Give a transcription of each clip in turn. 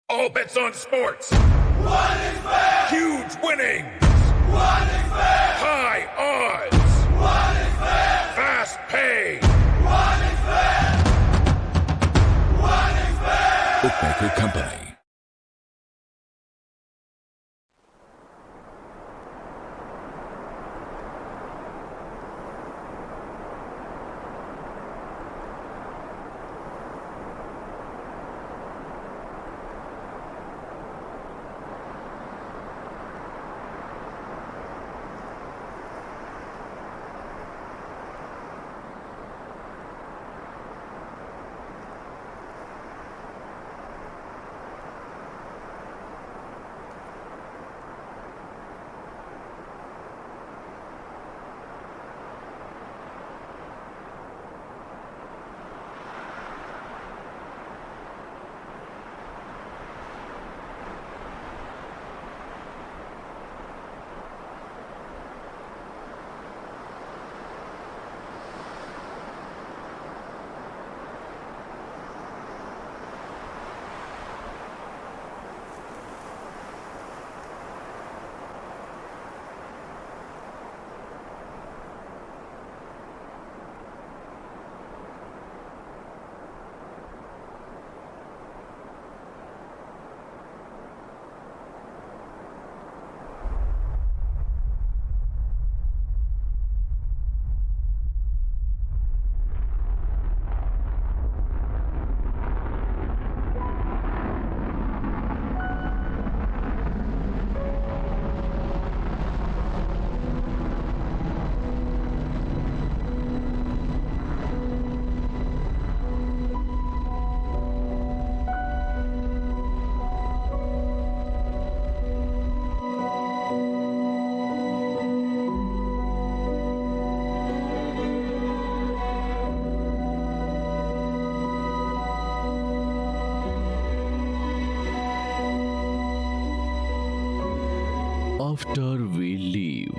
All bets on sports. One is fair. Huge winnings. One is fair. High odds. One is fair. Fast pay. One is fair. One is fair. Bookmaker Company. After we leave.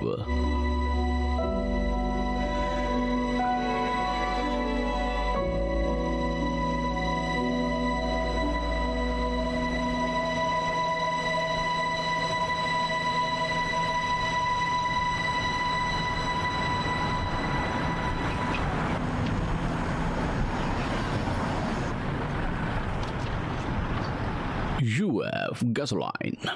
UF Gasoline.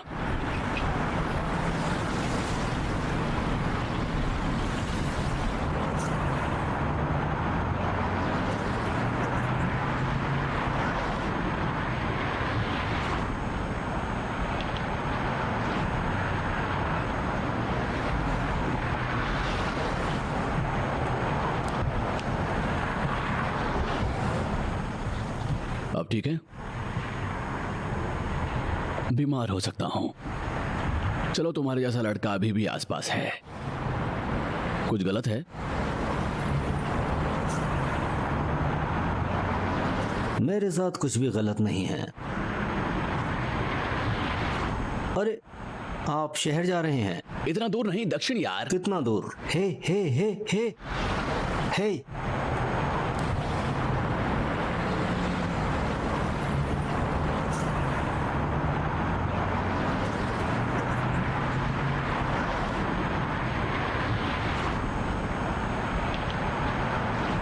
अब ठीक है? बीमार हो सकता हूं। चलो, तुम्हारे जैसा लड़का अभी भी आसपास है। कुछ गलत है? मेरे साथ कुछ भी गलत नहीं है। अरे, आप शहर जा रहे हैं? इतना दूर नहीं, दक्षिण यार। कितना दूर? हे हे हे हे हे।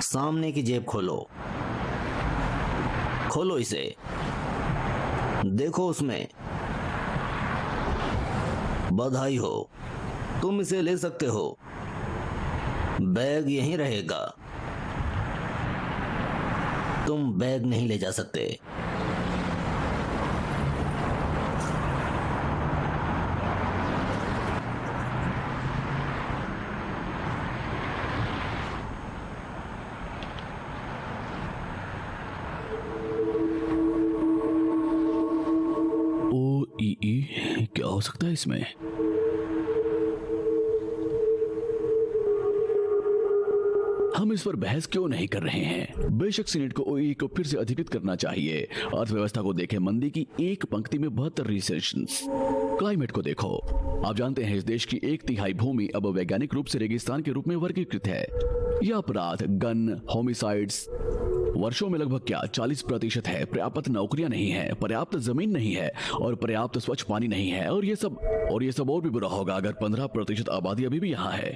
सामने की जेब खोलो। खोलो इसे। देखो उसमें। बधाई हो, तुम इसे ले सकते हो। बैग यहीं रहेगा। तुम बैग नहीं ले जा सकते। क्या हो सकता है इसमें? हम इस पर बहस क्यों नहीं कर रहे हैं? बेशक सीनेट को ओई को फिर से अधिकृत करना चाहिए। अर्थव्यवस्था को देखें, मंदी की एक पंक्ति में 72 रिसेशंस। क्लाइमेट को देखो, आप जानते हैं इस देश की 1/3 भूमि अब वैज्ञानिक रूप से रेगिस्तान के रूप में वर्गीकृत है। यह अपराध, गन, होमिसाइड्स, वर्षों में लगभग क्या 40% है। पर्याप्त नौकरियां नहीं है, पर्याप्त जमीन नहीं है और पर्याप्त स्वच्छ पानी नहीं है। और ये सब और भी बुरा होगा अगर 15% आबादी अभी भी यहाँ है।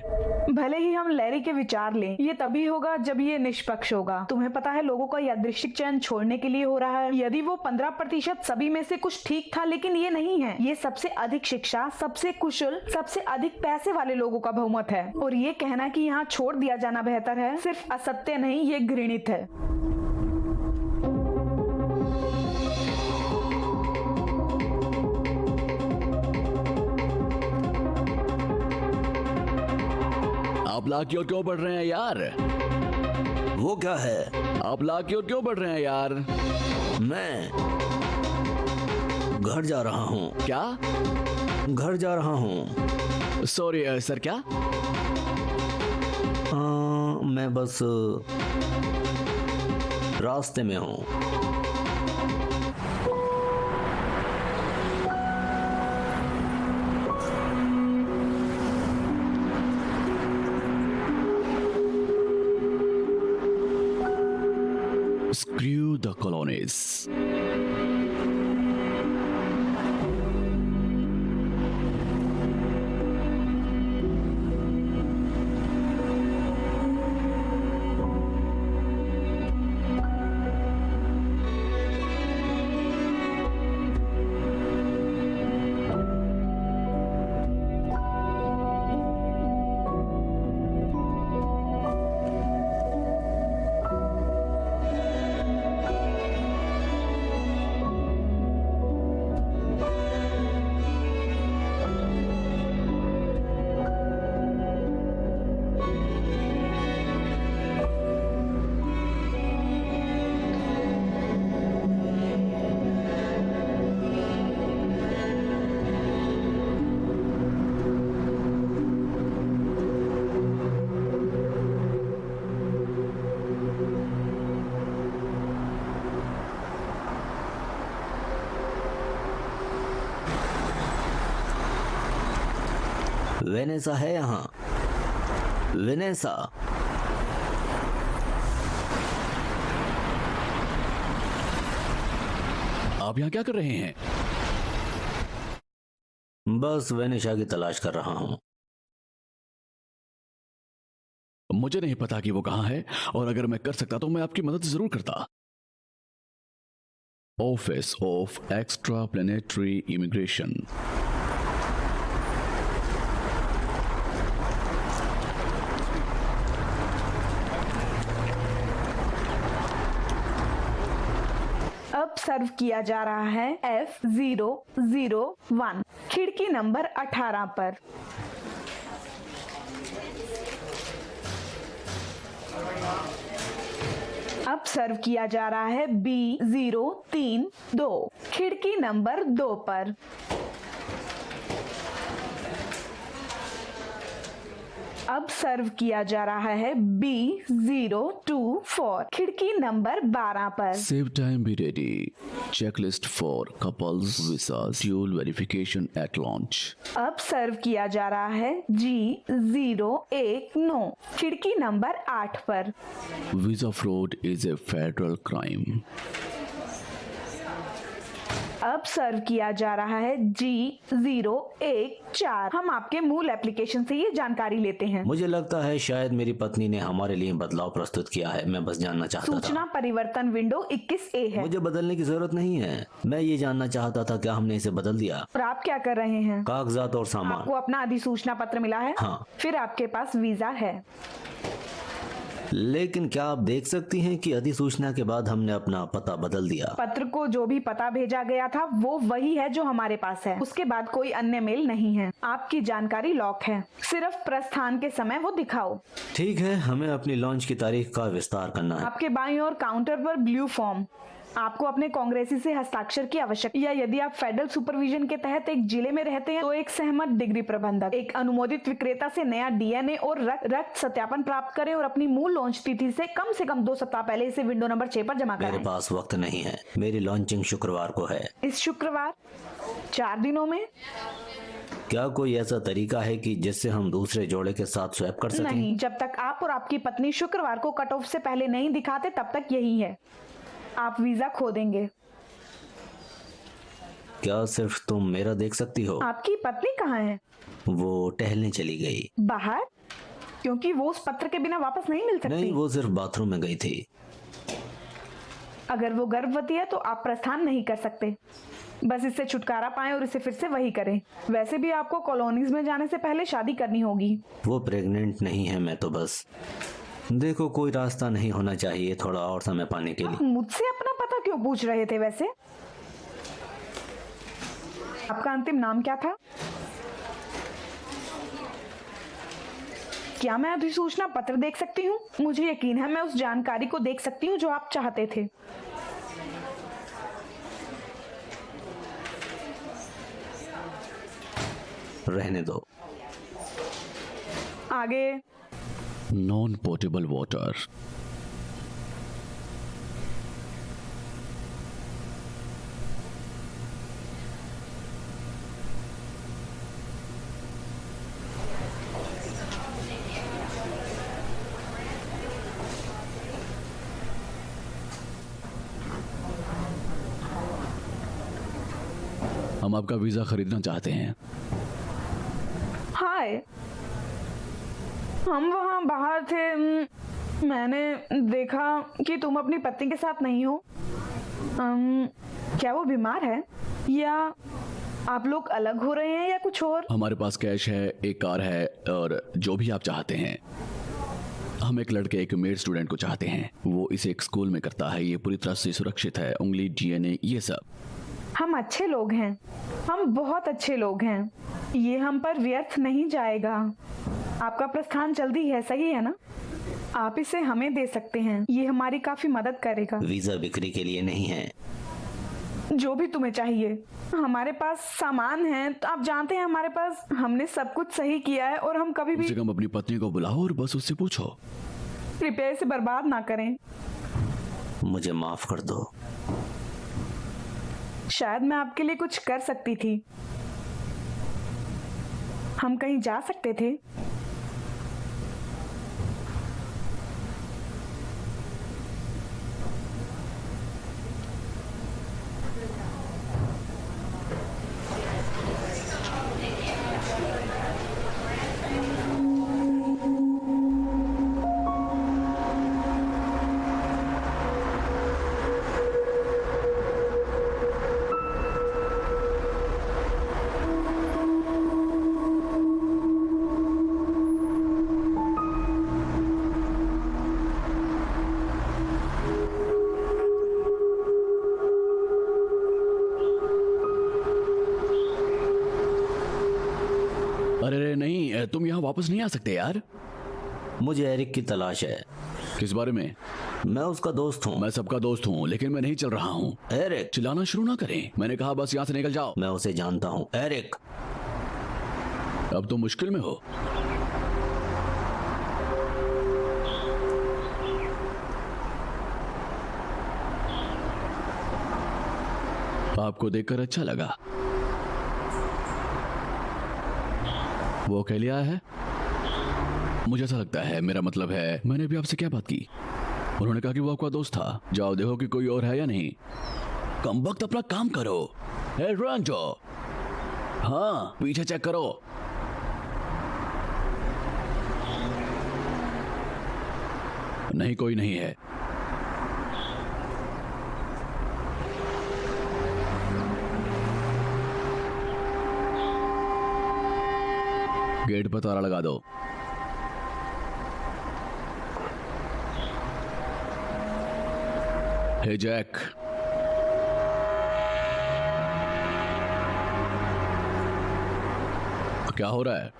भले ही हम लैरी के विचार लें, ये तभी होगा जब ये निष्पक्ष होगा। तुम्हें पता है लोगों का यादृच्छिक चयन छोड़ने के लिए हो रहा है। यदि वो 15% सभी में से कुछ ठीक था, लेकिन ये नहीं है। ये सबसे अधिक शिक्षा, सबसे कुशल, सबसे अधिक पैसे वाले लोगों का बहुमत है। और ये कहना कि यहाँ छोड़ दिया जाना बेहतर है सिर्फ असत्य नहीं, ये घृणित है। आप ला की ओर क्यों बढ़ रहे हैं यार? वो क्या है? आप ला की ओर क्यों बढ़ रहे हैं यार? मैं घर जा रहा हूँ। क्या? घर जा रहा हूँ। सॉरी सर, क्या? मैं बस रास्ते में हूँ। Screw the colonies. वेनेसा है यहाँ। वेनेसा। आप यहाँ क्या कर रहे हैं? बस वेनेसा की तलाश कर रहा हूँ। मुझे नहीं पता कि वो कहाँ है, और अगर मैं कर सकता तो मैं आपकी मदद जरूर करता। Office of extra planetary immigration. अब सर्व किया जा रहा है F001 खिड़की नंबर 18 पर। अब सर्व किया जा रहा है B032 खिड़की नंबर 2 पर। अब सर्व किया जा रहा है B024 खिड़की नंबर 12 पर। Save time be ready. Checklist for couples visa dual verification eight launch. अब सर्व किया जा रहा है G019 खिड़की नंबर 8 पर। Visa fraud is a federal crime. अब सर्व किया जा रहा है G014। हम आपके मूल एप्लीकेशन से ये जानकारी लेते हैं। मुझे लगता है शायद मेरी पत्नी ने हमारे लिए बदलाव प्रस्तुत किया है। मैं बस जानना चाहता था। सूचना परिवर्तन विंडो 21A है। मुझे बदलने की जरूरत नहीं है। मैं ये जानना चाहता था क्या हमने इसे बदल दिया। और आप क्या कर रहे हैं? कागजात और सामान। आपको अपना अधिसूचना पत्र मिला है? हाँ। फिर आपके पास वीजा है। लेकिन क्या आप देख सकती हैं कि अधिसूचना के बाद हमने अपना पता बदल दिया। पत्र को जो भी पता भेजा गया था वो वही है जो हमारे पास है। उसके बाद कोई अन्य मेल नहीं है। आपकी जानकारी लॉक है। सिर्फ प्रस्थान के समय वो दिखाओ। ठीक है, हमें अपनी लॉन्च की तारीख का विस्तार करना है। आपके बाईं ओर काउंटर पर ब्लू फॉर्म। आपको अपने कांग्रेसी से हस्ताक्षर की आवश्यकता, या यदि आप फेडरल सुपरविजन के तहत एक जिले में रहते हैं तो एक सहमत डिग्री प्रबंधक, एक अनुमोदित विक्रेता से नया डीएनए और रक्त सत्यापन प्राप्त करें और अपनी मूल लॉन्च तिथि से कम 2 सप्ताह पहले इसे विंडो नंबर 6 पर जमा कराएं। मेरे पास वक्त नहीं है। मेरी लॉन्चिंग शुक्रवार को है। इस शुक्रवार 4 दिनों में क्या कोई ऐसा तरीका है कि जिससे हम दूसरे जोड़े के साथ स्वैप कर सकें? नहीं, जब तक आप और आपकी पत्नी शुक्रवार को कट ऑफ से पहले नहीं दिखाते तब तक यही है। आप वीजा खो देंगे। क्या सिर्फ तुम मेरा देख सकती हो? आपकी पत्नी कहाँ है? वो टहलने चली गई। बाहर? क्योंकि वो उस पत्र के बिना वापस नहीं मिल सकती। नहीं, वो सिर्फ बाथरूम में गई थी। अगर वो गर्भवती है तो आप प्रस्थान नहीं कर सकते। बस इससे छुटकारा पाएं और इसे फिर से वही करें। वैसे भी आपको कॉलोनीज में जाने से पहले शादी करनी होगी। वो प्रेग्नेंट नहीं है, मैं तो बस देखो कोई रास्ता नहीं होना चाहिए थोड़ा और समय पाने के लिए। मुझसे अपना पता क्यों पूछ रहे थे वैसे? आपका अंतिम नाम क्या था? क्या मैं अधिसूचना पत्र देख सकती हूँ? मुझे यकीन है मैं उस जानकारी को देख सकती हूँ जो आप चाहते थे। रहने दो। आगे। Non portable water. हम आपका वीजा खरीदना चाहते हैं। हाय, हम वहाँ बाहर थे। मैंने देखा कि तुम अपनी पत्नी के साथ नहीं हो। क्या वो बीमार है या आप लोग अलग हो रहे हैं या कुछ और? हमारे पास कैश है, एक कार है और जो भी आप चाहते हैं। हम एक लड़के, एक मेड स्टूडेंट को चाहते हैं। वो इसे एक स्कूल में करता है। ये पूरी तरह से सुरक्षित है। उंगली, डीएनए, ये सब। हम अच्छे लोग हैं। हम बहुत अच्छे लोग हैं। ये हम पर व्यर्थ नहीं जाएगा। आपका प्रस्थान जल्दी है, सही है ना? आप इसे हमें दे सकते हैं। ये हमारी काफी मदद करेगा। वीजा बिक्री के लिए नहीं है। जो भी तुम्हें चाहिए। हमारे पास सामान है, तो आप जानते हैं हमारे पास। हमने सब कुछ सही किया है और हम कभी भी। कम से कम अपनी पत्नी को बुलाओ और बस उससे पूछो। कृपया इसे बर्बाद ना करें। मुझे माफ कर दो। शायद मैं आपके लिए कुछ कर सकती थी। हम कहीं जा सकते थे। अरे नहीं, तुम यहाँ वापस नहीं आ सकते यार। मुझे एरिक की तलाश है। किस बारे में? मैं उसका दोस्त हूँ। मैं सबका दोस्त हूँ, लेकिन मैं नहीं चल रहा हूँ। एरिक, चिल्लाना शुरू ना करें। मैंने कहा बस यहाँ से निकल जाओ। मैं उसे जानता हूँ। एरिक, अब तो मुश्किल में हो। आपको देखकर अच्छा लगा। वो अकेले आया है? मुझे ऐसा लगता है, मेरा मतलब है, मैंने भी आपसे क्या बात की? उन्होंने कहा कि वो आपका दोस्त था। जाओ देखो कि कोई और है या नहीं। कम वक्त अपना काम करो। हे रंजो, हाँ पीछे चेक करो। नहीं, कोई नहीं है। गेट पर ताला लगा दो। हे जैक, क्या हो रहा है?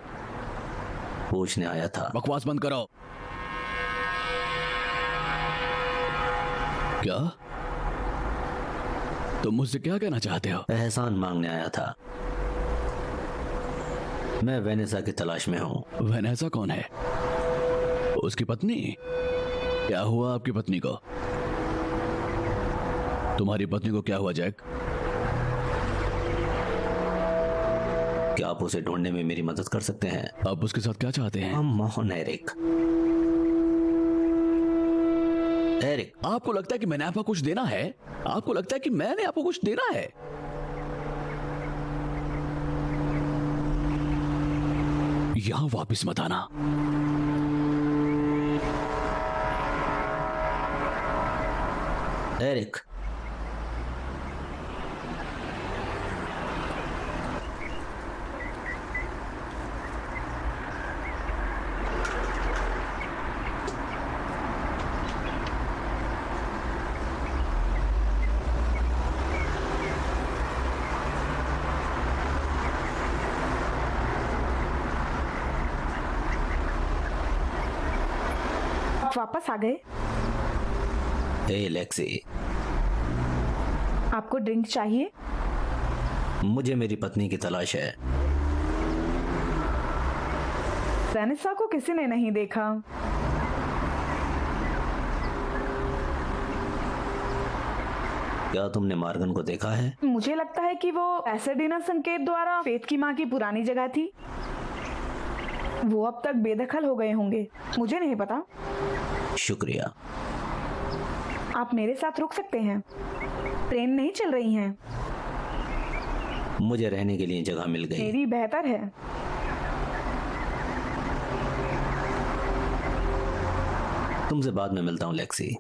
पूछने आया था। बकवास बंद करो। क्या तुम मुझसे क्या कहना चाहते हो? एहसान मांगने आया था। मैं वेनेसा की तलाश में हूँ। वेनेसा कौन है? उसकी पत्नी? क्या हुआ आपकी पत्नी को? तुम्हारी पत्नी को क्या हुआ जैक? क्या आप उसे ढूंढने में मेरी मदद कर सकते हैं? आप उसके साथ क्या चाहते हैं? हम मोहन एरिक। एरिक, आपको लगता है कि मैंने आपको कुछ देना है? आपको लगता है कि मैंने आपको कुछ देना है? यहां वापस मत आना। एरिक, आप वापस आ गए। हे लेक्सी, आपको ड्रिंक चाहिए? मुझे मेरी पत्नी की तलाश है। वेनेसा को किसी ने नहीं देखा। क्या तुमने मार्गन को देखा है? मुझे लगता है कि वो पैसेडीना संकेत द्वारा फेथ की माँ की पुरानी जगह थी। वो अब तक बेदखल हो गए होंगे, मुझे नहीं पता। शुक्रिया। आप मेरे साथ रुक सकते हैं, ट्रेन नहीं चल रही हैं। मुझे रहने के लिए जगह मिल गई। मेरी बेहतर है। तुमसे बाद में मिलता हूँ लेक्सी।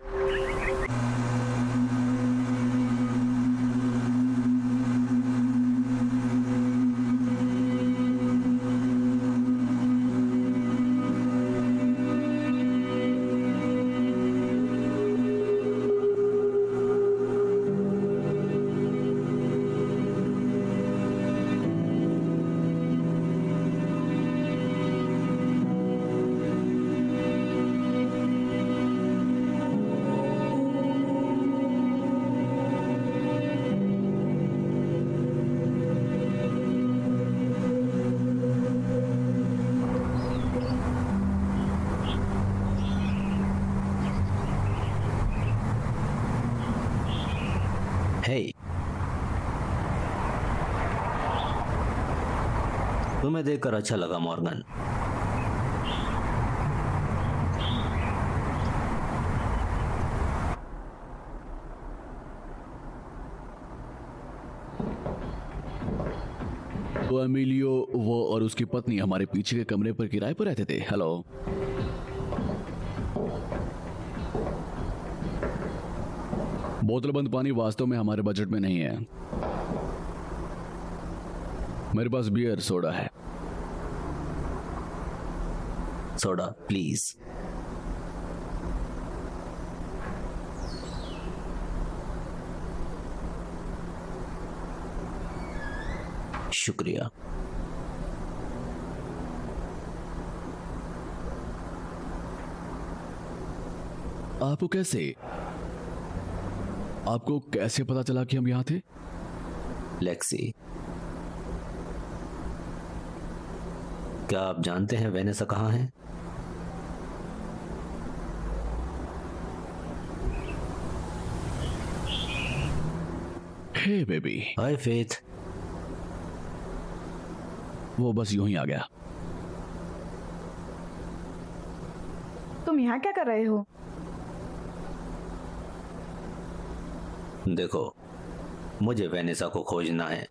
हे, तुम्हें देखकर अच्छा लगा मॉर्गन। तो एमिलियो, वो और उसकी पत्नी हमारे पीछे के कमरे पर किराए पर रहते थे। हेलो। बोतल बंद पानी वास्तव में हमारे बजट में नहीं है। मेरे पास बियर सोडा है। Soda please. शुक्रिया। आपको कैसे पता चला कि हम यहां थे? लेक्सी, क्या आप जानते हैं वेनेसा कहाँ है? हे बेबी। हाय फेथ। वो बस यूं ही आ गया। तुम यहाँ क्या कर रहे हो? देखो, मुझे वेनेसा को खोजना है।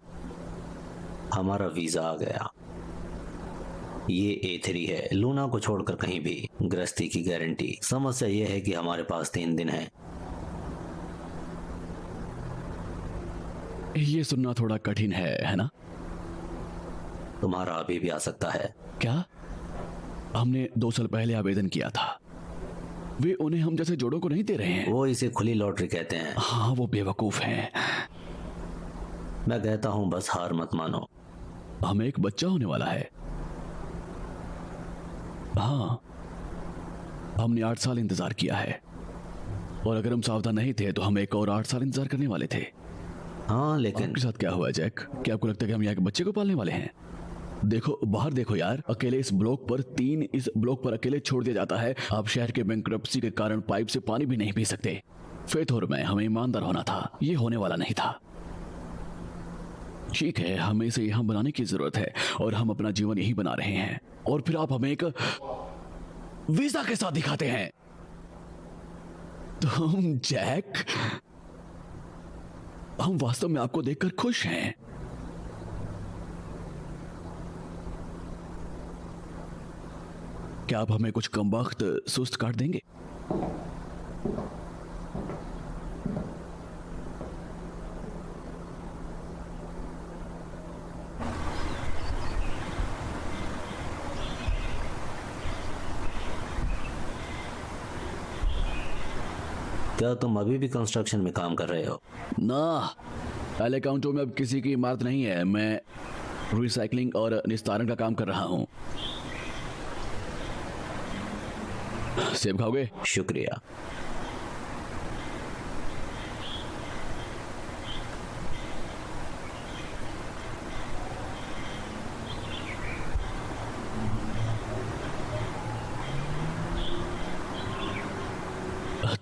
हमारा वीजा आ गया। ये A3 है, लूना को छोड़कर कहीं भी गृहस्थी की गारंटी। समस्या ये है कि हमारे पास 3 दिन है। ये सुनना थोड़ा कठिन है ना? तुम्हारा अभी भी आ सकता है। क्या? हमने 2 साल पहले आवेदन किया था। वे उन्हें हम जैसे जोड़ों को नहीं दे रहे हैं। वो इसे खुली लॉटरी कहते हैं। हाँ, वो बेवकूफ हैं। मैं कहता हूं बस हार मत मानो। हमें एक बच्चा होने वाला है। हाँ, हमने 8 साल इंतजार किया है, और अगर हम सावधान नहीं थे तो हम एक और 8 साल इंतजार करने वाले थे। हाँ, लेकिन आपके साथ क्या हुआ जैक? क्या आपको लगता है कि हम यहाँ के बच्चे को पालने वाले हैं? देखो, बाहर देखो यार। अकेले इस ब्लॉक पर 3 इस ब्लॉक पर अकेले छोड़ दिया जाता है। आप शहर के बैंक्रप्सी के कारण पाइप से पानी भी नहीं पी सकते। फेथ और मैं, हमें ईमानदार होना था। ये होने वाला नहीं था। ठीक है, हमें इसे यहाँ बनाने की जरूरत है और हम अपना जीवन यही बना रहे हैं, और फिर आप हमें एक वीजा के साथ दिखाते हैं। तुम जैक, हम वास्तव में आपको देखकर खुश हैं। क्या आप हमें कुछ कमबख्त सुस्त काट देंगे? क्या तुम अभी भी कंस्ट्रक्शन में काम कर रहे हो? ना, पहले काउंटों में अब किसी की इमारत नहीं है। मैं रिसाइकलिंग और निस्तारण का काम कर रहा हूं। सेब खाओगे? शुक्रिया।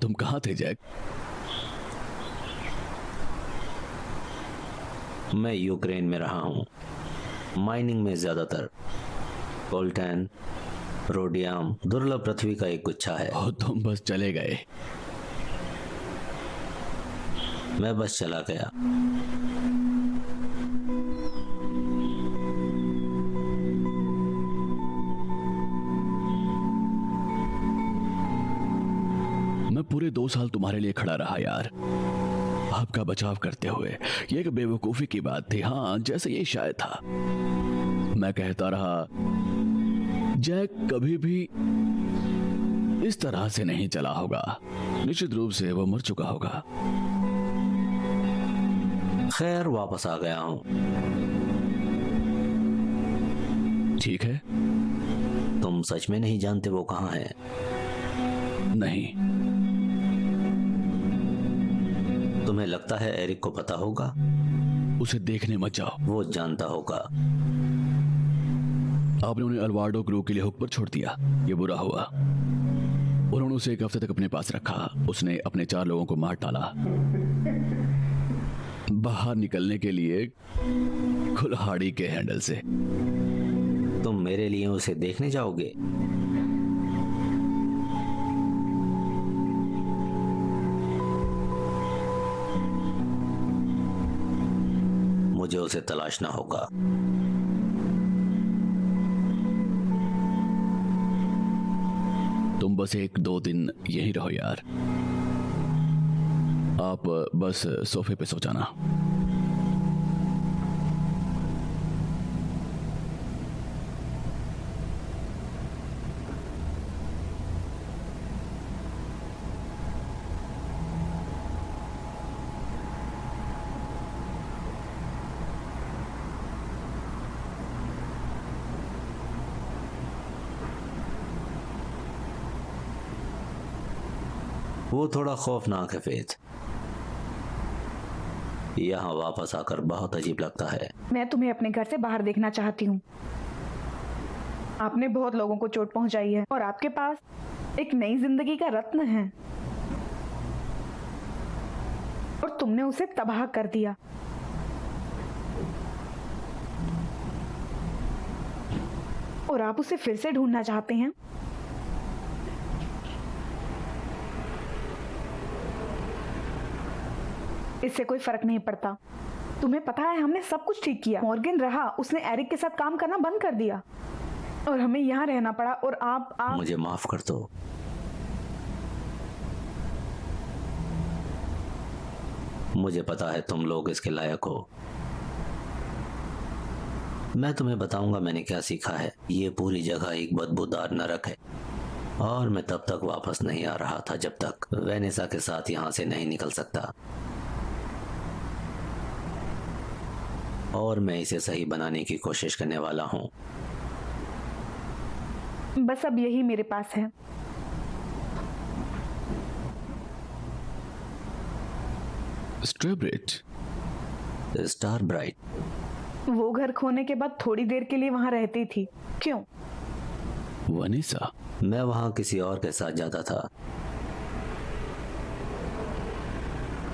तुम कहाँ थे जैक? मैं यूक्रेन में रहा हूँ, माइनिंग में ज्यादातर कोल्टैन, रोडियम दुर्लभ पृथ्वी का एक गुच्छा है। और तुम बस चले गए? मैं बस चला गया। मैं पूरे 2 साल तुम्हारे लिए खड़ा रहा यार, आपका बचाव करते हुए। ये एक बेवकूफी की बात थी, हाँ, जैसे ये शायद था। मैं कहता रहा जैक कभी भी इस तरह से नहीं चला होगा। निश्चित रूप से वो मर चुका होगा। खैर, वापस आ गया हूँ। ठीक है। तुम सच में नहीं जानते वो कहाँ है? नहीं। तुम्हें लगता है एरिक को पता होगा? उसे देखने मत जाओ, वो जानता होगा। आपने उन्हें अल्वार्डो ग्रो के लिए हुक पर छोड़ दिया, ये बुरा हुआ। उन्होंने उसे 1 हफ्ते तक अपने पास रखा। उसने अपने 4 लोगों को मार डाला। बाहर निकलने के लिए कुल्हाड़ी के हैंडल से। तुम मेरे लिए उसे देखने जाओगे? मुझे उसे तलाशना होगा। तुम बस 1-2 दिन यहीं रहो यार। आप बस सोफे पे सो जाना। वो थोड़ा खौफनाक है फेथ। यहाँ वापस आकर बहुत अजीब लगता है। मैं तुम्हें अपने घर से बाहर देखना चाहती हूँ। आपने बहुत लोगों को चोट पहुंचाई है और आपके पास एक नई जिंदगी का रत्न है, और तुमने उसे तबाह कर दिया। और आप उसे फिर से ढूंढना चाहते हैं। इससे कोई फर्क नहीं पड़ता। तुम्हें पता है, हमने सब कुछ ठीक किया। मॉर्गन रहा, उसने एरिक के साथ काम करना बंद कर दिया और हमें यहाँ रहना पड़ा। और आप मुझे माफ कर दो। मुझे पता है तुम लोग इसके लायक हो। मैं तुम्हें बताऊंगा मैंने क्या सीखा है। ये पूरी जगह एक बदबूदार नरक है और मैं तब तक वापस नहीं आ रहा था जब तक वेनेसा के साथ यहाँ से नहीं निकल सकता। और मैं इसे सही बनाने की कोशिश करने वाला हूँ। बस अब यही मेरे पास है। Star bright. वो घर खोने के बाद थोड़ी देर के लिए वहां रहती थी। क्यों? वनीसा? मैं वहां किसी और के साथ जाता था।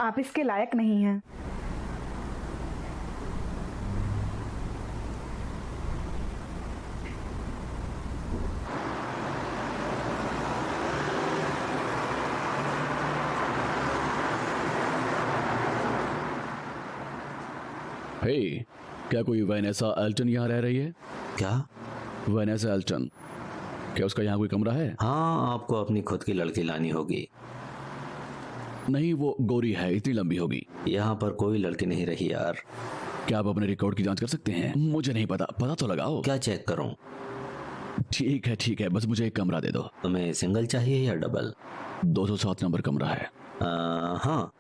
आप इसके लायक नहीं हैं। हे, क्या कोई वैनेसा एल्टन यहाँ रह रही है? क्या? वैनेसा एल्टन, क्या उसका यहाँ कोई कमरा है? हाँ, आपको अपनी खुद की लड़की लानी होगी। नहीं, वो गोरी है, इतनी लंबी होगी। यहाँ पर कोई लड़की नहीं रही यार। क्या आप अपने रिकॉर्ड की जांच कर सकते हैं? मुझे नहीं पता, पता तो लगाओ। क्या चेक करूं? ठीक है, बस मुझे एक कमरा दे दो। तुम्हें सिंगल चाहिए या डबल? 207 नंबर कमरा है। हाँ।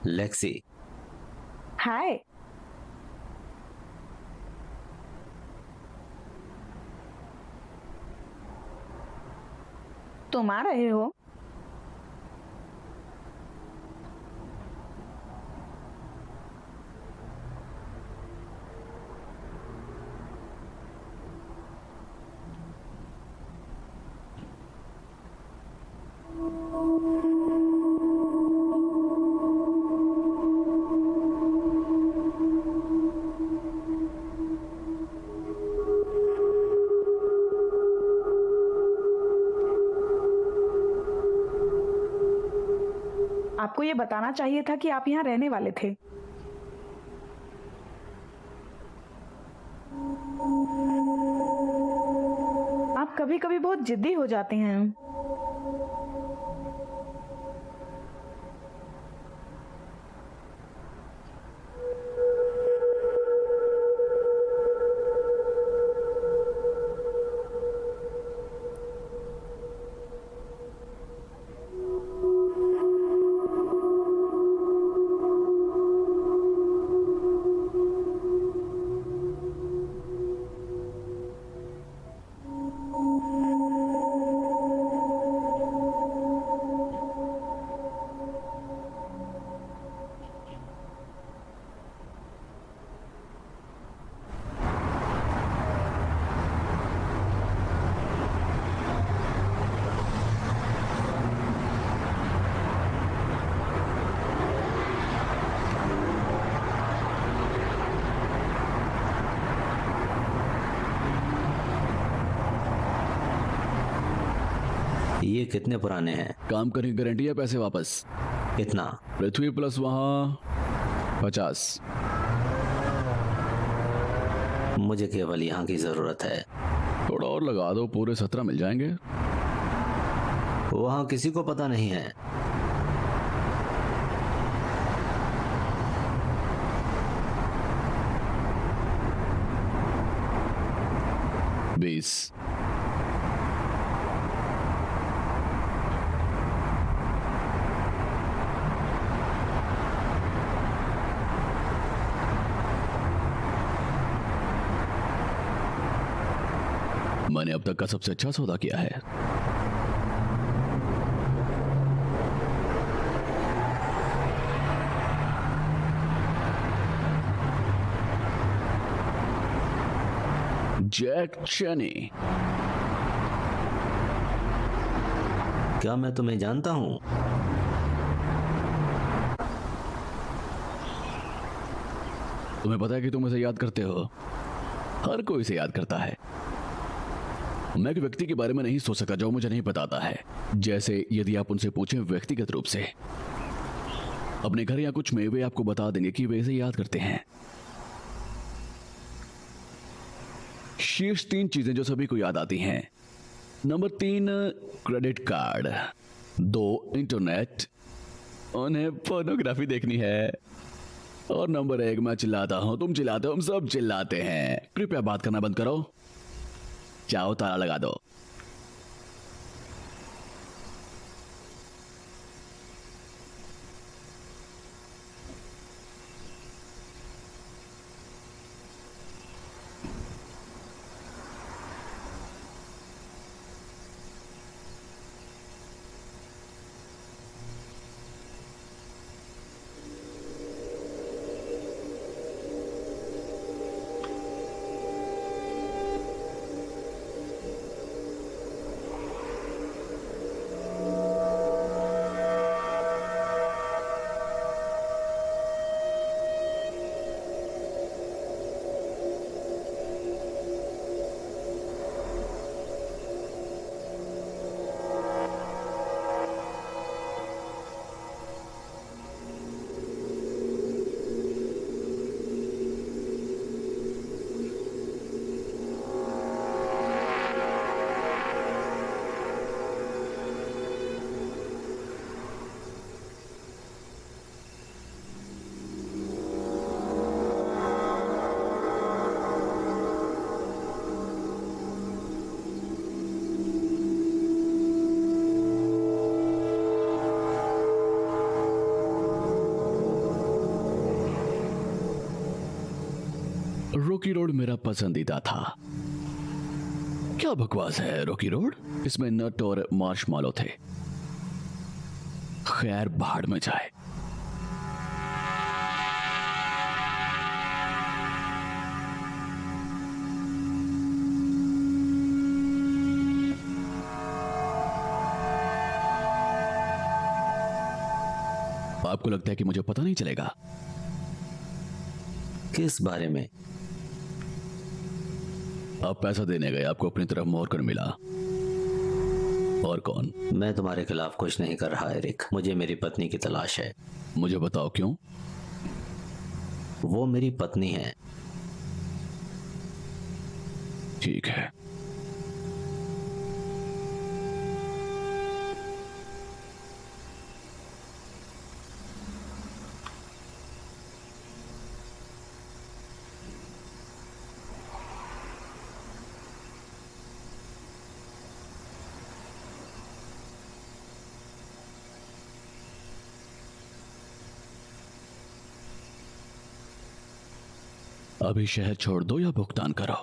लेक्सी। हाय। तुम आ रहे हो? आपको ये बताना चाहिए था कि आप यहाँ रहने वाले थे। आप कभी कभी बहुत जिद्दी हो जाते हैं। ये कितने पुराने हैं? काम करने की गारंटी या पैसे वापस? कितना? पृथ्वी प्लस वहाँ 50। मुझे केवल यहाँ की जरूरत है। थोड़ा और लगा दो, पूरे 17 मिल जाएंगे। वहाँ किसी को पता नहीं है। बीस। मैंने अब तक का सबसे अच्छा सौदा किया है। जैक चेनी। क्या मैं तुम्हें जानता हूं? तुम्हें पता है कि तुम इसे याद करते हो? हर कोई इसे याद करता है। मैं एक व्यक्ति के बारे में नहीं सोच सकता जो मुझे नहीं बताता है। जैसे यदि आप उनसे पूछें व्यक्तिगत रूप से, अपने घर या कुछ में, वे आपको बता देंगे कि वे इसे याद करते हैं। शीर्ष 3 चीजें जो सभी को याद आती हैं। नंबर 3 क्रेडिट कार्ड, 2 इंटरनेट, उन्हें फोर्नोग्राफी देखनी है, और नंबर 1 मैं चिल्लाता हूं, तुम चिल्लाते हो, हम सब चिल्लाते हैं। कृपया बात करना बंद करो, चाहो ताला लगा दो। रॉकी रोड मेरा पसंदीदा था। क्या बकवास है रॉकी रोड, इसमें नट और मार्शमैलो थे। खैर भाड़ में जाए। आपको लगता है कि मुझे पता नहीं चलेगा? किस बारे में? आप पैसा देने गए, आपको अपनी तरफ मोड़ कर मिला। और कौन? मैं तुम्हारे खिलाफ कुछ नहीं कर रहा एरिक, मुझे मेरी पत्नी की तलाश है। मुझे बताओ क्यों? वो मेरी पत्नी है। ठीक है। अभी शहर छोड़ दो या भुगतान करो।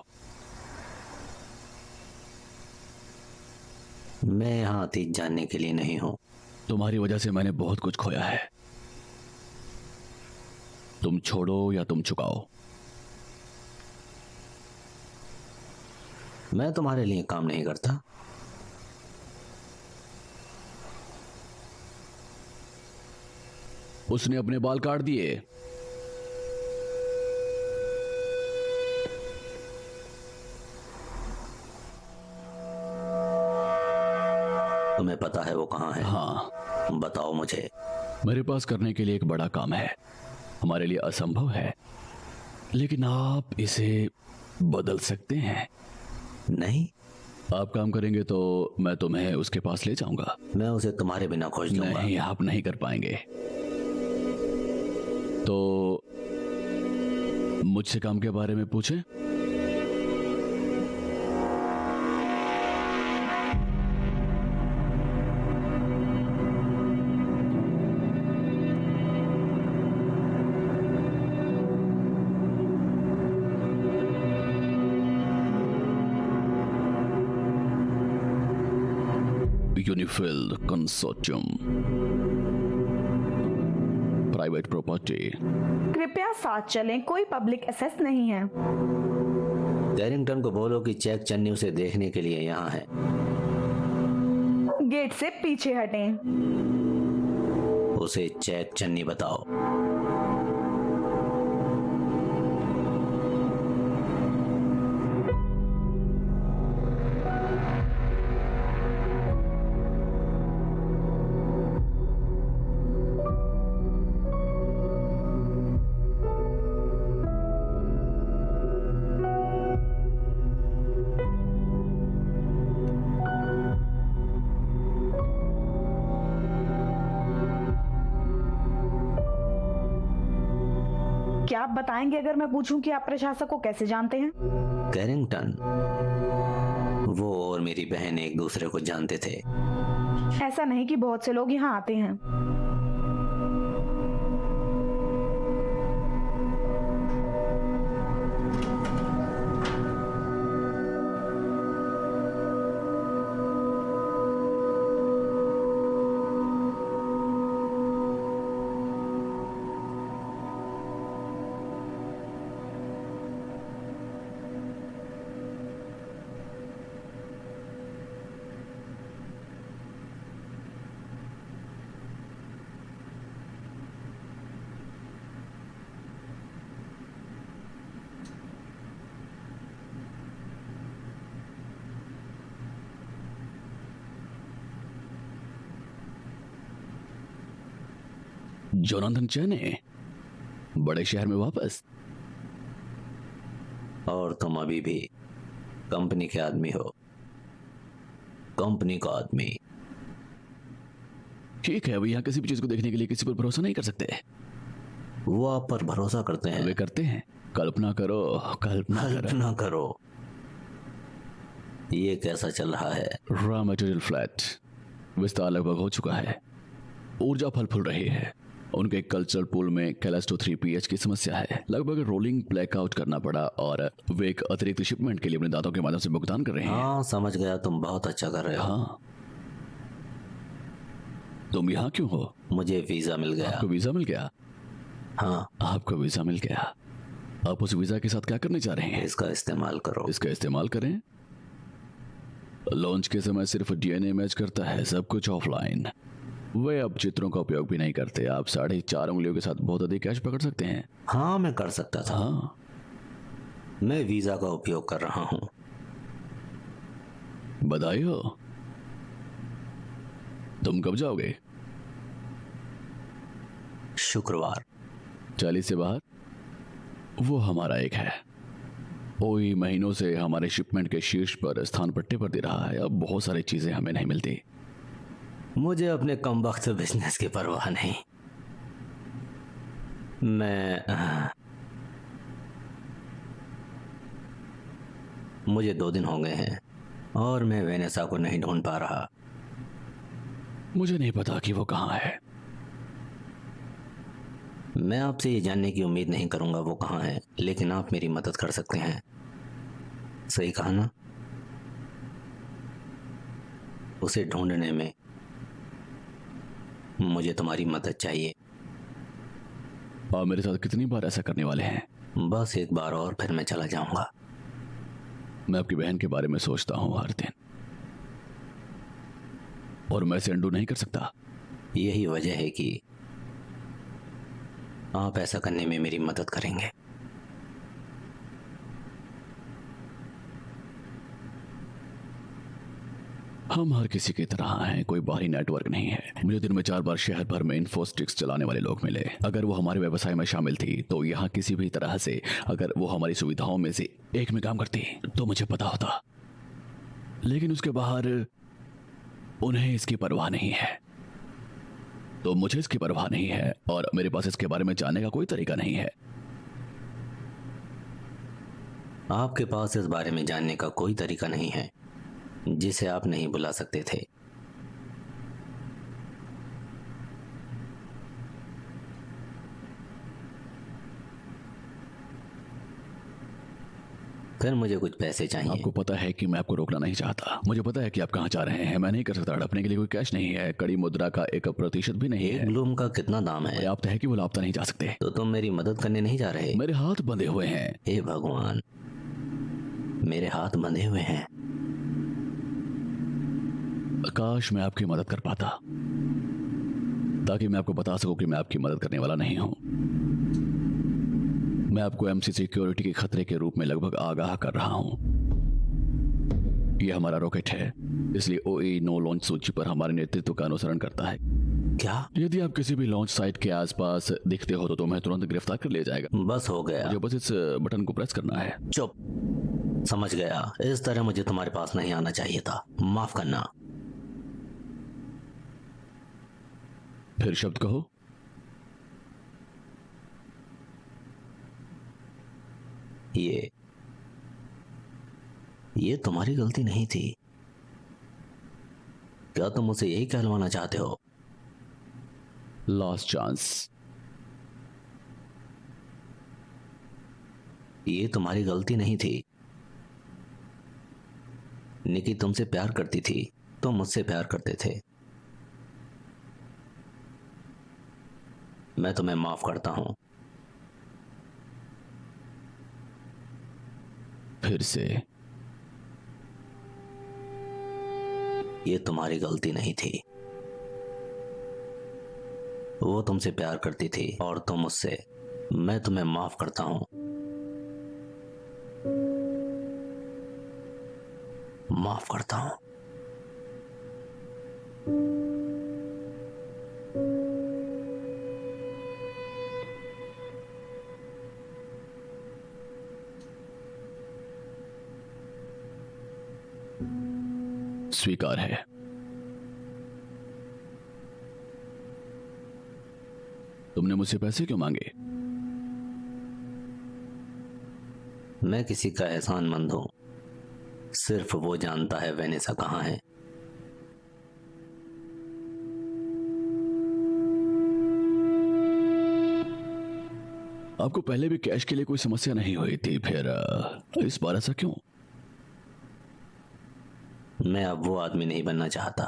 मैं यहां अतीत जानने के लिए नहीं हूं। तुम्हारी वजह से मैंने बहुत कुछ खोया है। तुम छोड़ो या तुम चुकाओ। मैं तुम्हारे लिए काम नहीं करता। उसने अपने बाल काट दिए। तुम्हें पता है वो कहाँ है? हाँ। बताओ मुझे। मेरे पास करने के लिए एक बड़ा काम है। हमारे लिए असंभव है, लेकिन आप इसे बदल सकते हैं। नहीं। आप काम करेंगे तो मैं तुम्हें उसके पास ले जाऊंगा। मैं उसे तुम्हारे बिना खोज दूंगा। नहीं, आप नहीं कर पाएंगे। तो मुझसे काम के बारे में पूछें। UNIFIL consortium, private property. कृपया साथ चलें, कोई पब्लिक एसेस नहीं है। गैरिंगटन को बोलो कि चेक चन्नी उसे देखने के लिए यहाँ है। गेट से पीछे हटें। उसे चेक चन्नी बताओ। क्या आप बताएंगे अगर मैं पूछूं कि आप प्रशासक को कैसे जानते हैं? गैरिंगटन, वो और मेरी बहन एक दूसरे को जानते थे। ऐसा नहीं कि बहुत से लोग यहाँ आते हैं। जोनाथन चैने, बड़े शहर में वापस। और तुम अभी भी कंपनी के आदमी हो, कंपनी का आदमी। ठीक है, वो यहाँ किसी भी चीज को देखने के लिए किसी पर भरोसा नहीं कर सकते। वो आप पर भरोसा करते हैं। वे करते हैं। कल्पना करो, कल्पना करो। कल्पना करो, ये कैसा चल रहा है? रॉ मटेरियल फ्लैट विस्तार लगभग हो चुका है। ऊर्जा फल फूल रही है। उनके कल्चरल पूल में कैलास्टो 3 पीएच की समस्या है। लगभग रोलिंग ब्लैकआउट करना पड़ा और वे एक अतिरिक्त शिपमेंट के लिए अपने दांतों के माध्यम से भुगतान कर रहे हैं। हाँ समझ गया, तुम बहुत अच्छा कर रहे हो। हाँ, तुम यहाँ क्यों हो? मुझे वीजा मिल गया। आपको वीजा मिल गया? हाँ, आपको वीजा मिल गया। आप उस वीजा के साथ क्या करने जा रहे हैं? इसका इस्तेमाल करो। इसका इस्तेमाल करें। लॉन्च के समय सिर्फ डीएनए मैच करता है, सब कुछ ऑफलाइन। वे अब चित्रों का उपयोग भी नहीं करते। आप 4.5 उंगलियों के साथ बहुत अधिक कैश पकड़ सकते हैं। हाँ मैं कर सकता था। हाँ, मैं वीजा का उपयोग कर रहा हूँ। बधाई हो। तुम कब जाओगे? शुक्रवार। 40 से बाहर? वो हमारा एक है। कोई महीनों से हमारे शिपमेंट के शीर्ष पर स्थान पट्टे पर दे रहा है। अब बहुत सारी चीजें हमें नहीं मिलती। मुझे अपने कमबख्त बिजनेस की परवाह नहीं। मुझे 2 दिन हो गए हैं और मैं वेनेसा को नहीं ढूंढ पा रहा। मुझे नहीं पता कि वो कहाँ है। मैं आपसे ये जानने की उम्मीद नहीं करूंगा वो कहाँ है, लेकिन आप मेरी मदद कर सकते हैं। सही कहा ना? उसे ढूंढने में मुझे तुम्हारी मदद चाहिए। आप मेरे साथ कितनी बार ऐसा करने वाले हैं? बस एक बार और फिर मैं चला जाऊंगा। मैं आपकी बहन के बारे में सोचता हूं हर दिन, और मैं इसे अंडू नहीं कर सकता। यही वजह है कि आप ऐसा करने में मेरी मदद करेंगे। हम हर किसी की तरह हैं, कोई बाहरी नेटवर्क नहीं है। मुझे दिन में 4 बार शहर भर में इन्फोस्टिक्स चलाने वाले लोग मिले। अगर वो हमारे व्यवसाय में शामिल थी तो यहाँ किसी भी तरह से अगर वो हमारी सुविधाओं में से एक में काम करती तो मुझे पता होता, लेकिन उसके बाहर उन्हें इसकी परवाह नहीं है। तो मुझे इसकी परवाह नहीं है और मेरे पास इसके बारे में जानने का कोई तरीका नहीं है। आपके पास इस बारे में जानने का कोई तरीका नहीं है जिसे आप नहीं बुला सकते थे। फिर मुझे कुछ पैसे चाहिए। आपको पता है कि मैं आपको रोकना नहीं चाहता। मुझे पता है कि आप कहाँ जा रहे हैं। मैं नहीं कर सकता। हड़पने के लिए कोई कैश नहीं है, कड़ी मुद्रा का 1% भी नहीं एक है। ब्लूम का कितना दाम है? पर्याप्त है कि वो लापता नहीं जा सकते। तो तुम मेरी मदद करने नहीं जा रहे? मेरे हाथ बंधे हुए हैं। हे भगवान, मेरे हाथ बंधे हुए हैं। काश मैं आपकी मदद कर पाता, ताकि मैं आपको बता सकूं कि मैं आपकी मदद करने वाला नहीं हूं। मैं आपको एमसी सिक्योरिटी के खतरे के रूप में लगभग आगाह कर रहा हूं। यह हमारा रॉकेट है, इसलिए ओई नो लॉन्च सूची पर हमारे नेतृत्व का अनुसरण करता है। क्या? यदि आप किसी भी लॉन्च साइट के आसपास दिखते हो तो तुम्हें तुरंत गिरफ्तार कर लिया जाएगा। बस हो गया। मुझे बस इस बटन को प्रेस करना है। चुप। समझ गया। इस तरह मुझे तुम्हारे पास नहीं आना चाहिए था। माफ करना। फिर शब्द कहो। ये तुम्हारी गलती नहीं थी। क्या तुम मुझे यही कहलवाना चाहते हो? Last chance. ये तुम्हारी गलती नहीं थी। निकी तुमसे प्यार करती थी, तुम मुझसे प्यार करते थे। मैं तुम्हें माफ करता हूं। फिर से। ये तुम्हारी गलती नहीं थी। वो तुमसे प्यार करती थी और तुम मुझसे। मैं तुम्हें माफ करता हूं। माफ करता हूं। स्वीकार है। तुमने मुझसे पैसे क्यों मांगे? मैं किसी का एहसानमंद हूं। सिर्फ वो जानता है वेनेसा कहां है। आपको पहले भी कैश के लिए कोई समस्या नहीं हुई थी, फिर इस बार ऐसा क्यों? मैं अब वो आदमी नहीं बनना चाहता।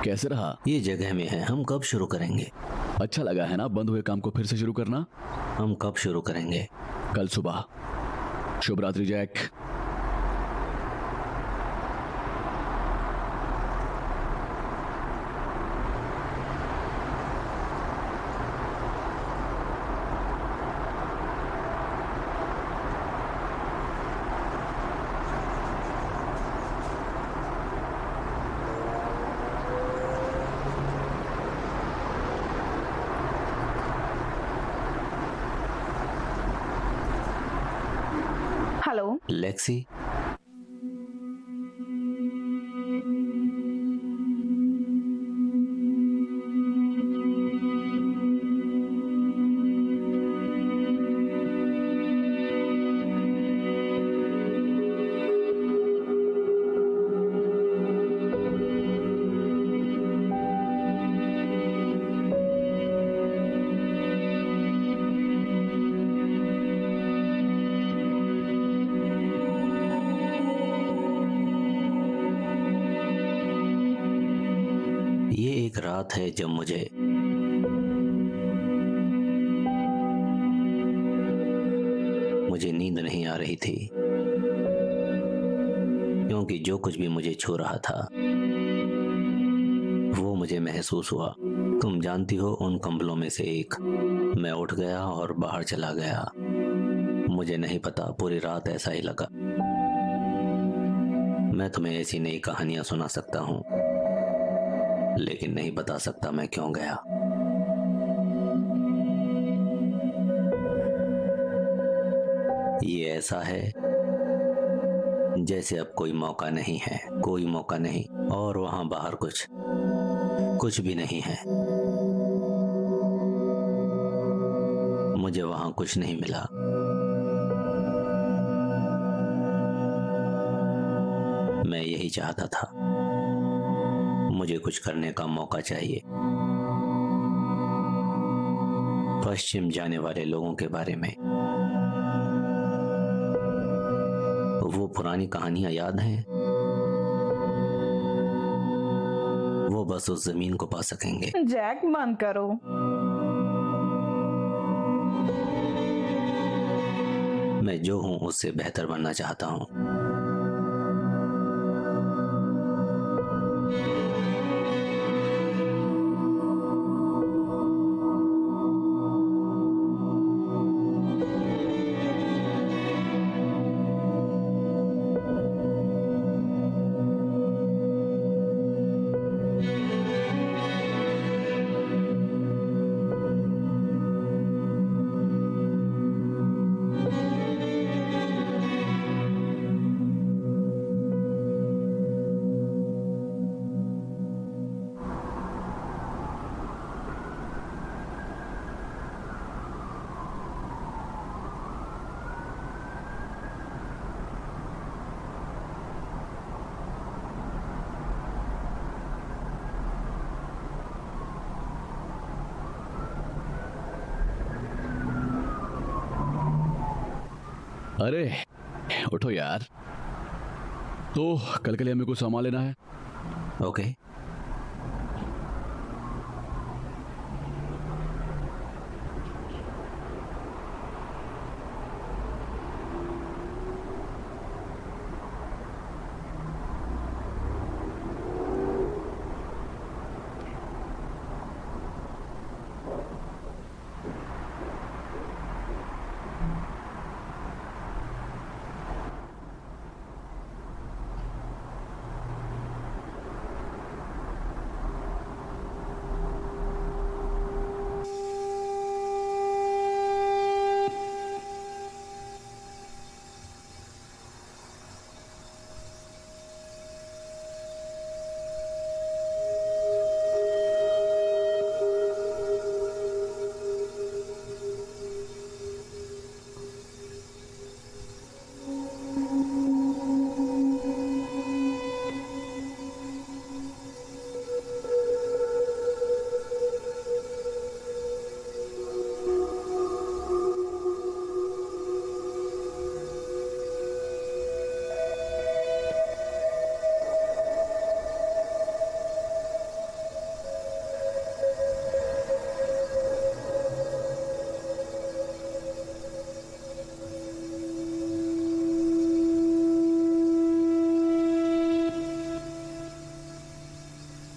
कैसे रहा? ये जगह में है। हम कब शुरू करेंगे? अच्छा लगा है ना बंद हुए काम को फिर से शुरू करना? हम कब शुरू करेंगे? कल सुबह। शुभ रात्रि जैक। हेलो। लेक्सी, ये एक रात है जब मुझे नींद नहीं आ रही थी, क्योंकि जो कुछ भी मुझे छू रहा था वो मुझे महसूस हुआ। तुम जानती हो उन कंबलों में से एक। मैं उठ गया और बाहर चला गया। मुझे नहीं पता, पूरी रात ऐसा ही लगा। मैं तुम्हें ऐसी नई कहानियां सुना सकता हूं, लेकिन नहीं बता सकता मैं क्यों गया। ये ऐसा है जैसे अब कोई मौका नहीं है, कोई मौका नहीं, और वहां बाहर कुछ भी नहीं है। मुझे वहां कुछ नहीं मिला। चाहता था। मुझे कुछ करने का मौका चाहिए। पश्चिम जाने वाले लोगों के बारे में वो पुरानी कहानियां याद हैं। वो बस उस जमीन को पा सकेंगे। जैक बंद करो। मैं जो हूं उससे बेहतर बनना चाहता हूं। अरे उठो यार। तो कल के लिए हमें कुछ सामान लेना है। ओके।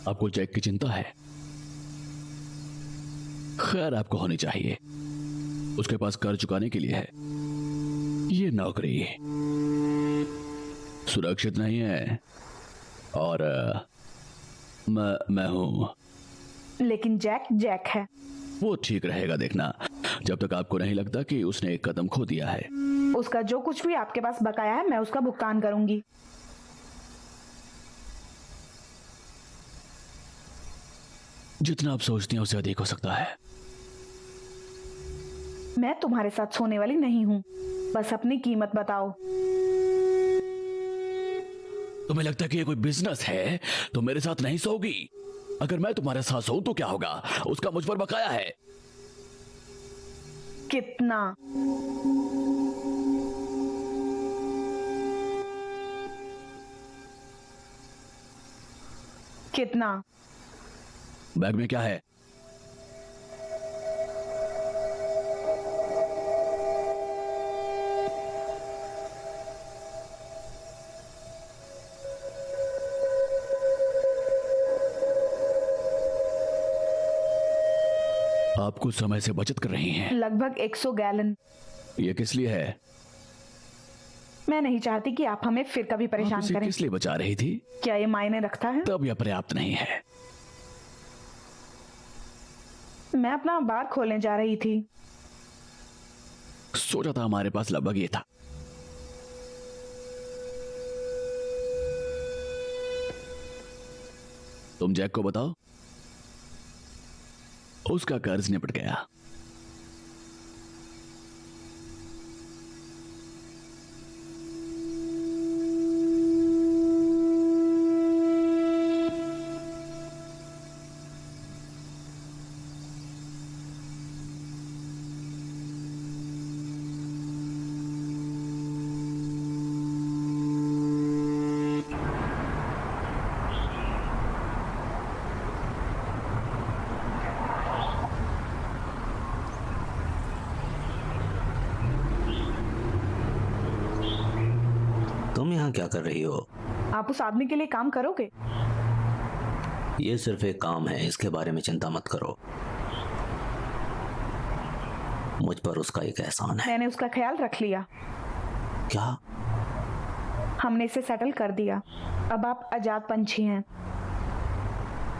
आपको चेक की चिंता है? खैर आपको होनी चाहिए। उसके पास कर्ज चुकाने के लिए है। ये नौकरी सुरक्षित नहीं है और मैं हूं। लेकिन जैक जैक है। वो ठीक रहेगा, देखना, जब तक आपको नहीं लगता कि उसने एक कदम खो दिया है। उसका जो कुछ भी आपके पास बकाया है मैं उसका भुगतान करूंगी। जितना आप सोचती हैं उससे अधिक हो सकता है। मैं तुम्हारे साथ सोने वाली नहीं हूँ, बस अपनी कीमत बताओ। तुम्हें लगता है कि ये कोई बिजनेस है तो मेरे साथ नहीं सोगी? अगर मैं तुम्हारे साथ सोऊं तो क्या होगा? उसका मुझ पर बकाया है। कितना? कितना? बैग में क्या है? आप कुछ समय से बचत कर रही हैं। लगभग 100 गैलन। ये किस लिए है? मैं नहीं चाहती कि आप हमें फिर कभी आप परेशान इसे करें। किस लिए बचा रही थी? क्या ये मायने रखता है? तब यह पर्याप्त नहीं है। मैं अपना बार खोलने जा रही थी। सोचा था हमारे पास लगभग ये था। तुम जैक को बताओ, उसका कर्ज निपट गया। तुम यहाँ क्या कर रही हो? आप उस आदमी के लिए काम करोगे? ये सिर्फ एक काम है, इसके बारे में चिंता मत करो। मुझ पर उसका एक एहसान है। मैंने उसका ख्याल रख लिया। क्या? हमने इसे सेटल कर दिया। अब आप आजाद पंछी हैं।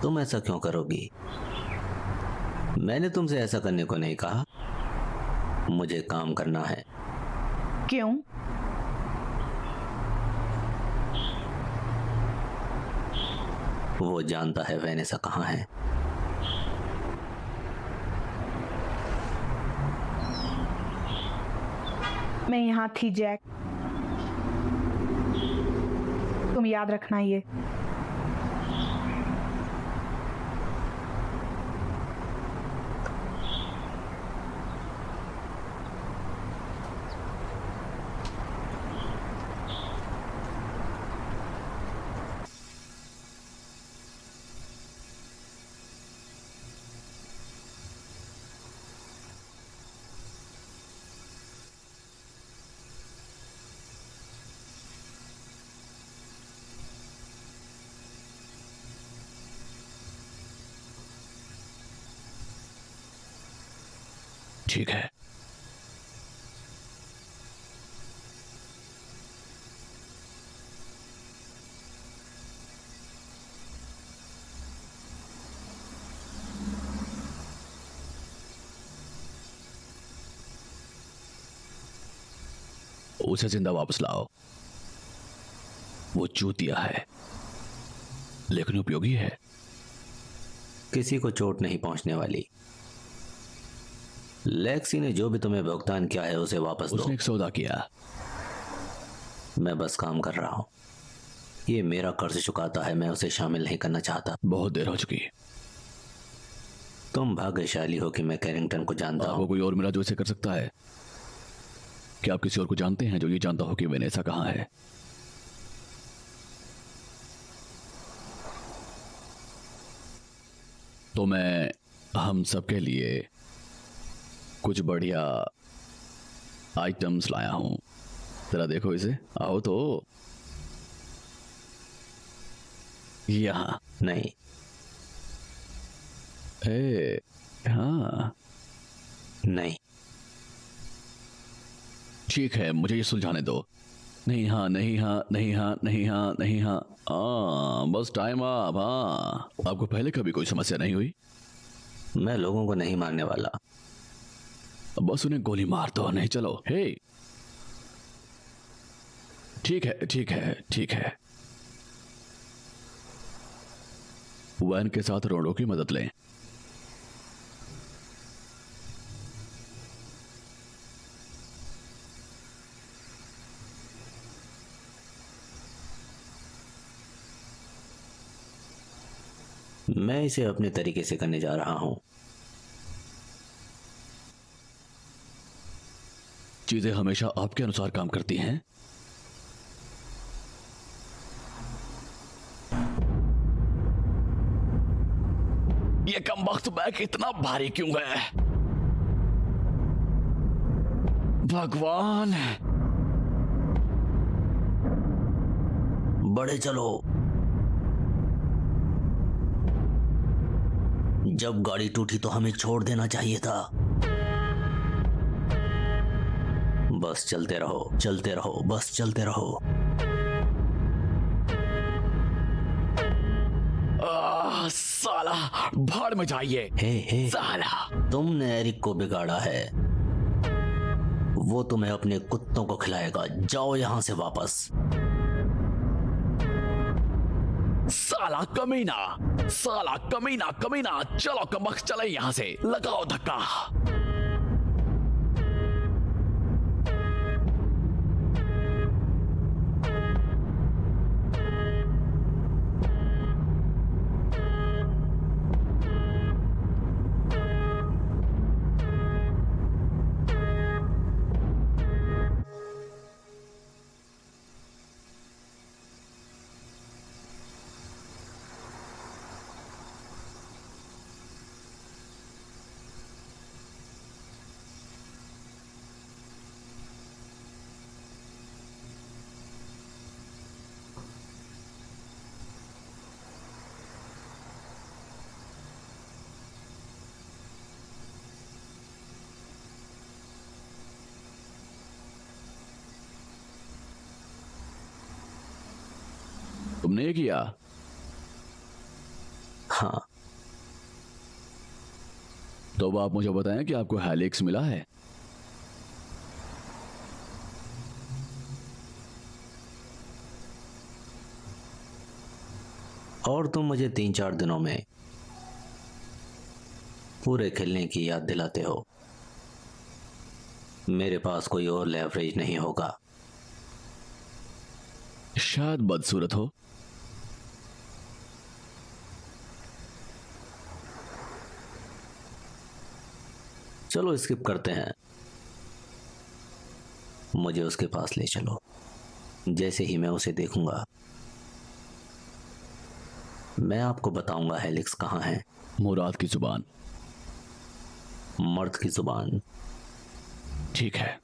तुम ऐसा क्यों करोगी? मैंने तुमसे ऐसा करने को नहीं कहा। मुझे काम करना है। क्यों? वो जानता है वेनेसा कहाँ है। मैं यहाँ थी जैक, तुम याद रखना ये। ठीक है। उसे जिंदा वापस लाओ। वो चूतिया है लेकिन उपयोगी है। किसी को चोट नहीं पहुंचने वाली। लेक्सी ने जो भी तुम्हें भुगतान किया है उसे वापस दो। उसने एक सौदा किया। मैं बस काम कर रहा हूं। ये मेरा कर्ज चुकाता है, मैं उसे शामिल नहीं करना चाहता। बहुत देर हो चुकी। तुम भाग्यशाली हो कि मैं कैरिंगटन को जानता आपको हूं। कोई और मिला जो इसे कर सकता है? क्या आप किसी और को जानते हैं जो ये जानता हो कि वेनेसा कहाँ है? तो मैं हम सबके लिए कुछ बढ़िया आइटम्स लाया हूं। जरा देखो इसे। आओ तो। यहाँ। नहीं। हाँ नहीं। ठीक है, मुझे ये सुलझाने दो। नहीं हाँ, नहीं हाँ, नहीं हाँ, नहीं हाँ, नहीं हाँ। बस टाइम अप। हाँ, आपको पहले कभी कोई समस्या नहीं हुई? मैं लोगों को नहीं मारने वाला। बस उन्हें गोली मार दो। नहीं चलो। हे, ठीक है, ठीक है, ठीक है। वैन के साथ रोडों की मदद लें। मैं इसे अपने तरीके से करने जा रहा हूं। चीजें हमेशा आपके अनुसार काम करती हैं। ये कमबख्त बैग इतना भारी क्यों है? भगवान। बड़े चलो। जब गाड़ी टूटी तो हमें छोड़ देना चाहिए था। बस चलते रहो, चलते रहो, बस चलते रहो। साला, भाड़ में जाइए। हे साला, तुमने एरिक को बिगाड़ा है। वो तुम्हें अपने कुत्तों को खिलाएगा। जाओ यहां से वापस। साला कमीना, साला कमीना, कमीना। चलो कमबख्त, चले यहां से। लगाओ धक्का। तुमने ये किया? हाँ। तो अब आप मुझे बताएं कि आपको हेलिक्स मिला है? और तुम मुझे 3-4 दिनों में पूरे खेलने की याद दिलाते हो। मेरे पास कोई और लेवरेज नहीं होगा। शायद बदसूरत हो। चलो स्किप करते हैं। मुझे उसके पास ले चलो। जैसे ही मैं उसे देखूंगा मैं आपको बताऊंगा हेलिक्स कहाँ है। मुराद की जुबान। मर्द की जुबान। ठीक है।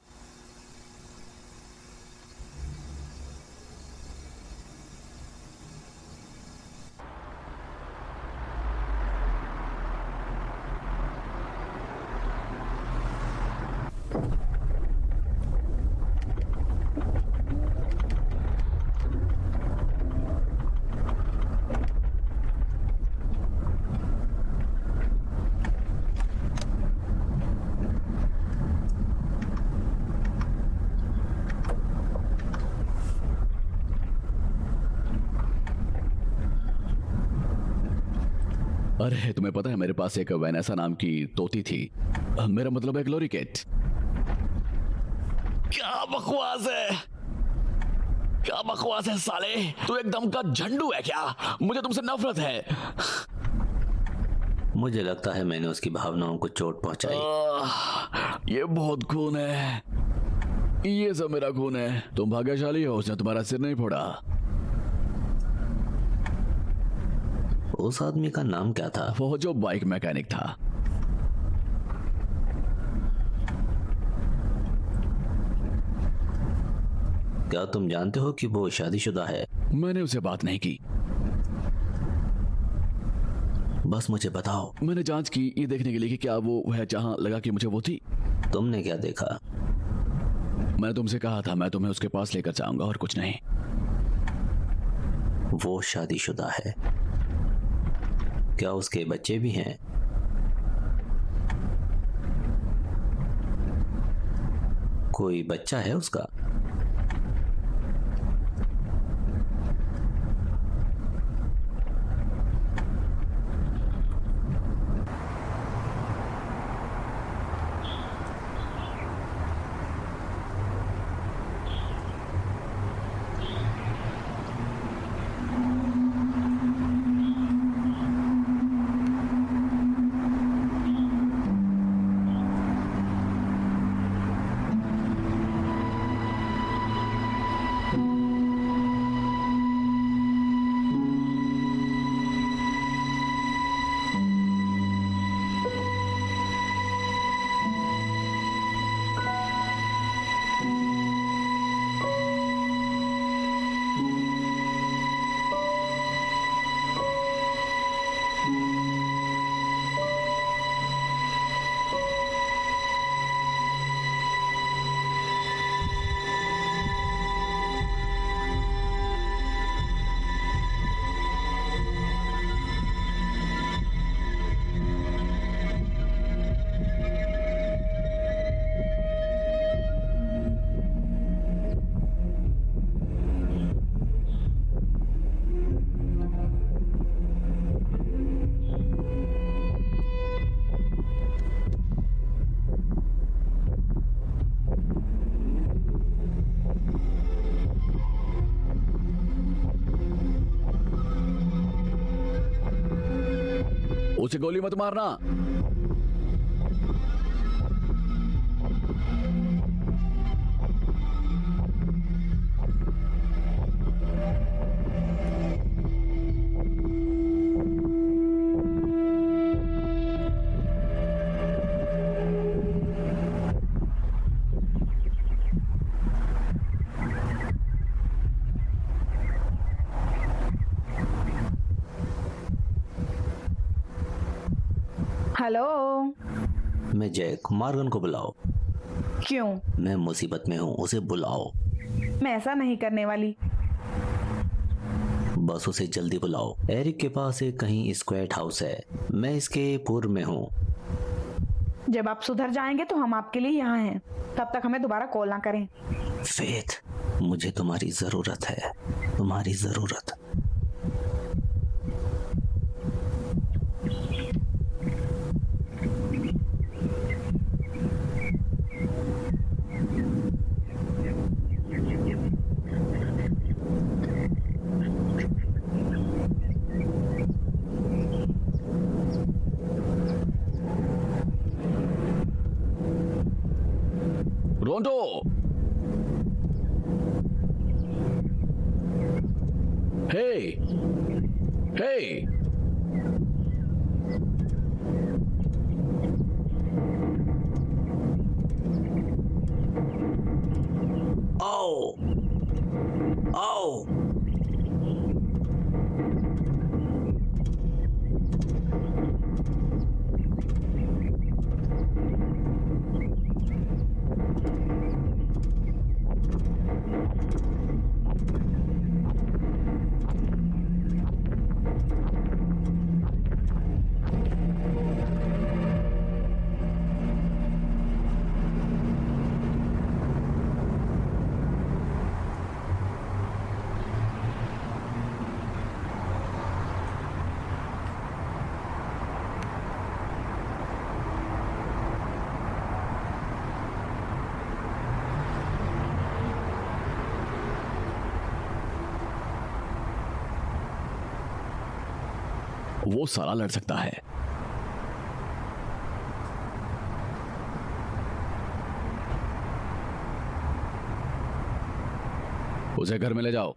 अरे तुम्हें पता है मेरे पास एक वैनेसा नाम की तोती थी। मेरा मतलब है ग्लोरिकेट। क्या बकवास है, क्या बकवास है साले। तू एकदम का झंडू है क्या? मुझे तुमसे नफरत है। मुझे लगता है मैंने उसकी भावनाओं को चोट पहुंचाई। ये बहुत खून है, ये सब मेरा खून है। तुम भाग्यशाली हो, उसने तुम्हारा सिर नहीं फोड़ा। उस आदमी का नाम क्या था? वो जो बाइक मैकेनिक था। क्या तुम जानते हो कि वो शादीशुदा है? मैंने उसे बात नहीं की। बस मुझे बताओ। मैंने जांच की ये देखने के लिए कि क्या वो वह जहां लगा कि मुझे वो थी। तुमने क्या देखा? मैंने तुमसे कहा था मैं तुम्हें उसके पास लेकर जाऊंगा और कुछ नहीं। वो शादीशुदा है। क्या उसके बच्चे भी हैं? कोई बच्चा है उसका? उसे गोली मत मारना। हेलो। मैं जैक। मॉर्गन को बुलाओ। क्यों? मैं मुसीबत में हूँ, उसे बुलाओ। मैं ऐसा नहीं करने वाली। बस उसे जल्दी बुलाओ। एरिक के पास एक कहीं स्क्वेट हाउस है, मैं इसके पूर्व में हूँ। जब आप सुधर जाएंगे तो हम आपके लिए यहाँ हैं। तब तक हमें दोबारा कॉल ना करें। फेथ, मुझे तुम्हारी जरूरत है, तुम्हारी जरूरत। रोंडो, हे हे, आओ आओ। वो साला लड़ सकता है। उसे घर में ले जाओ।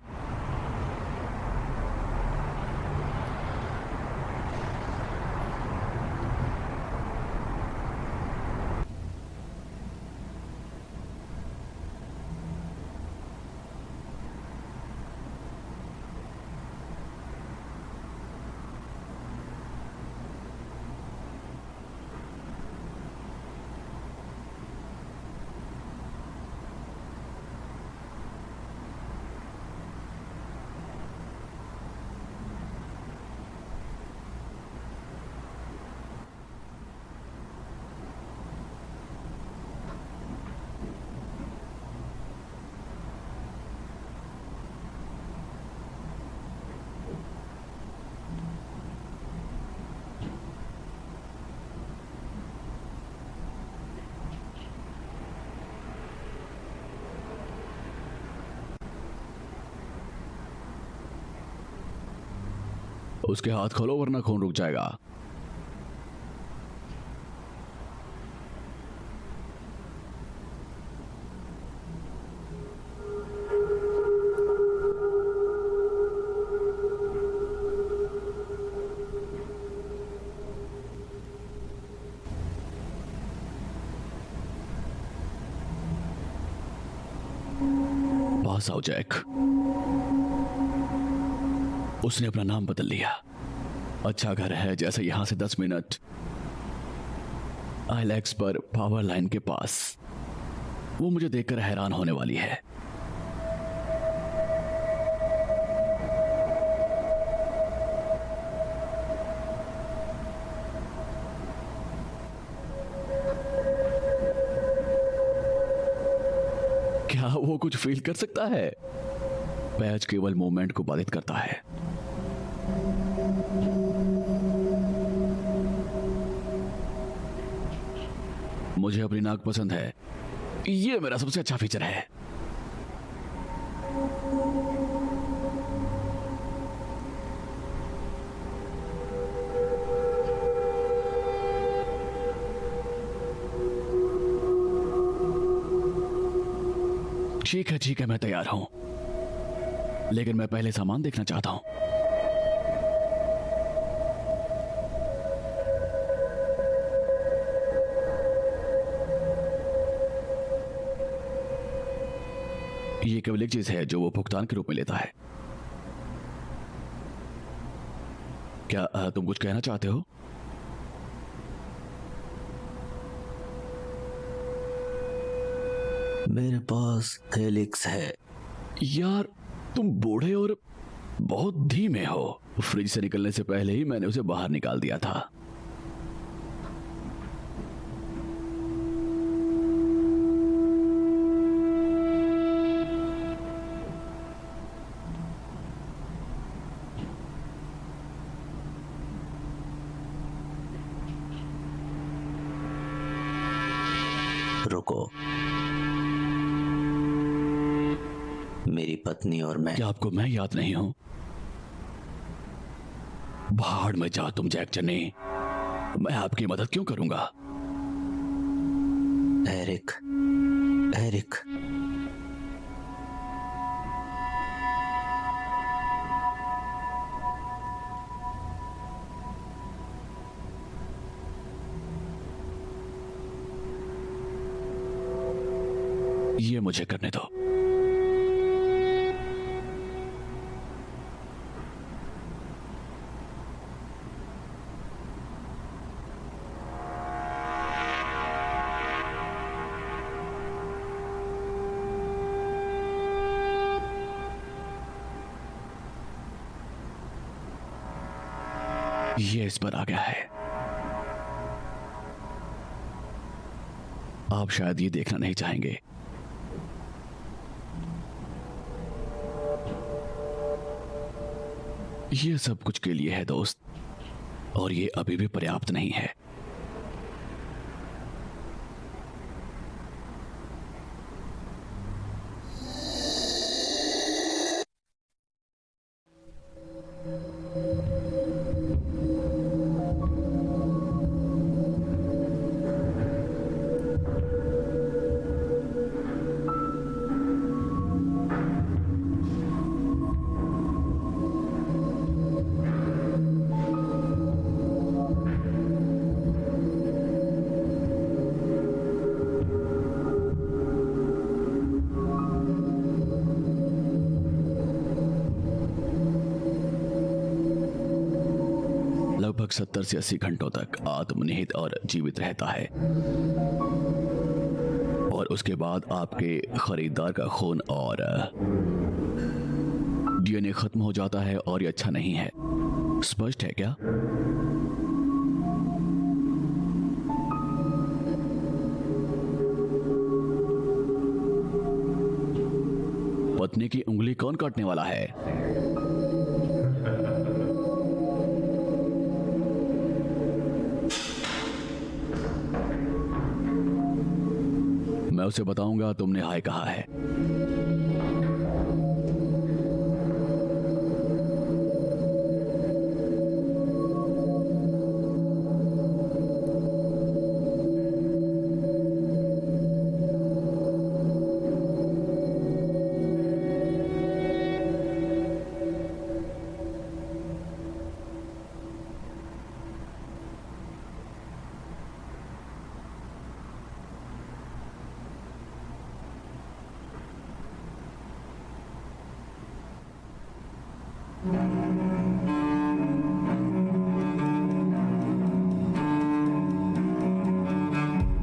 उसके हाथ खोलो वरना खून रुक जाएगा। पास आओ जैक। उसने अपना नाम बदल लिया। अच्छा घर है, जैसे यहां से 10 मिनट आइलैक्स पर पावर लाइन के पास। वो मुझे देखकर हैरान होने वाली है। क्या वो कुछ फील कर सकता है? पैच केवल मूवमेंट को बाधित करता है। मुझे अपनी नाक पसंद है, ये मेरा सबसे अच्छा फीचर है। ठीक है, मैं तैयार हूं, लेकिन मैं पहले सामान देखना चाहता हूं। ये केवल एक चीज है जो वो भुगतान के रूप में लेता है। क्या तुम कुछ कहना चाहते हो? मेरे पास हेलिक्स है। यार तुम बूढ़े और बहुत धीमे हो। फ्रिज से निकलने से पहले ही मैंने उसे बाहर निकाल दिया था। रुको, मेरी पत्नी और मैं। क्या आपको मैं याद नहीं हूं? भाड़ में जा तुम जैक चन्नी, मैं आपकी मदद क्यों करूंगा? एरिक, एरिक, ये मुझे करने दो। ये इस पर आ गया है। आप शायद ये देखना नहीं चाहेंगे। ये सब कुछ के लिए है दोस्त, और ये अभी भी पर्याप्त नहीं है। लगभग 70 से 80 घंटों तक आत्मनिहित और जीवित रहता है, और उसके बाद आपके खरीदार का खून और डीएनए खत्म हो जाता है, और ये अच्छा नहीं है। स्पष्ट है क्या? पत्नी की उंगली कौन काटने वाला है? मैं उसे बताऊंगा तुमने हाय कहा है।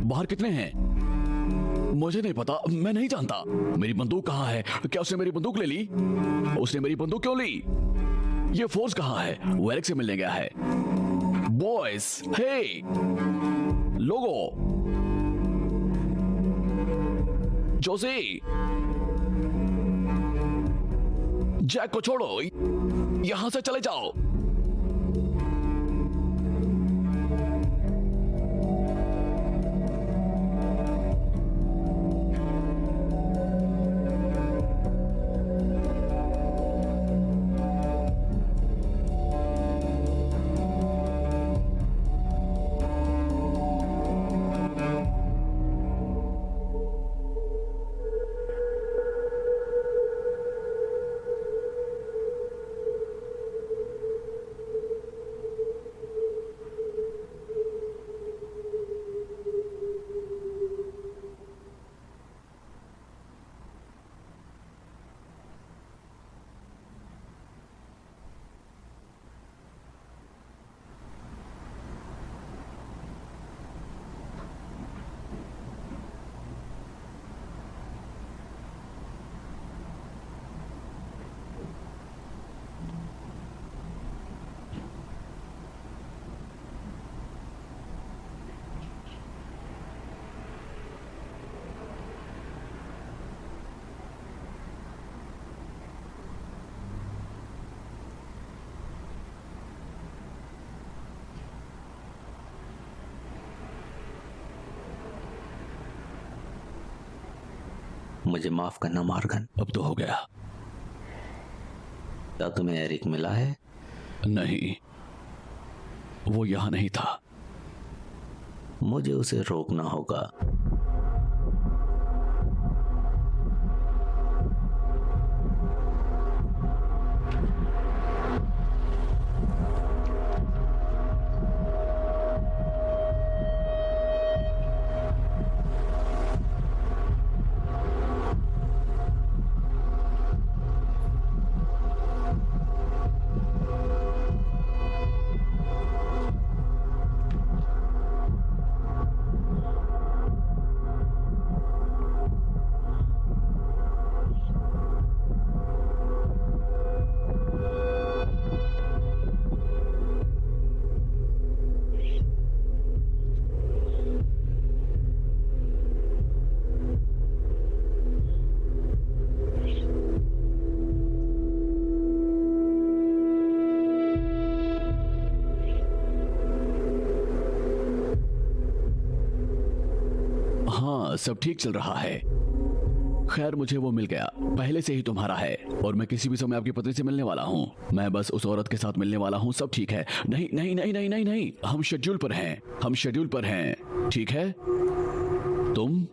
बाहर कितने हैं? मुझे नहीं पता, मैं नहीं जानता। मेरी बंदूक कहाँ है? क्या उसने मेरी बंदूक ले ली? उसने मेरी बंदूक क्यों ली? ये फोर्स कहाँ है? वो एरिक से मिलने गया है। बॉयज, हे लोगो, जोसी, जैक को छोड़ो, यहां से चले जाओ। मुझे माफ करना मॉर्गन। अब तो हो गया। क्या तुम्हें एरिक मिला है? नहीं, वो यहां नहीं था। मुझे उसे रोकना होगा। हाँ, सब ठीक चल रहा है। खैर, मुझे वो मिल गया, पहले से ही तुम्हारा है, और मैं किसी भी समय आपकी पत्नी से मिलने वाला हूँ। मैं बस उस औरत के साथ मिलने वाला हूँ, सब ठीक है। नहीं नहीं नहीं नहीं नहीं नहीं, हम शेड्यूल पर हैं, हम शेड्यूल पर हैं, ठीक है? तुम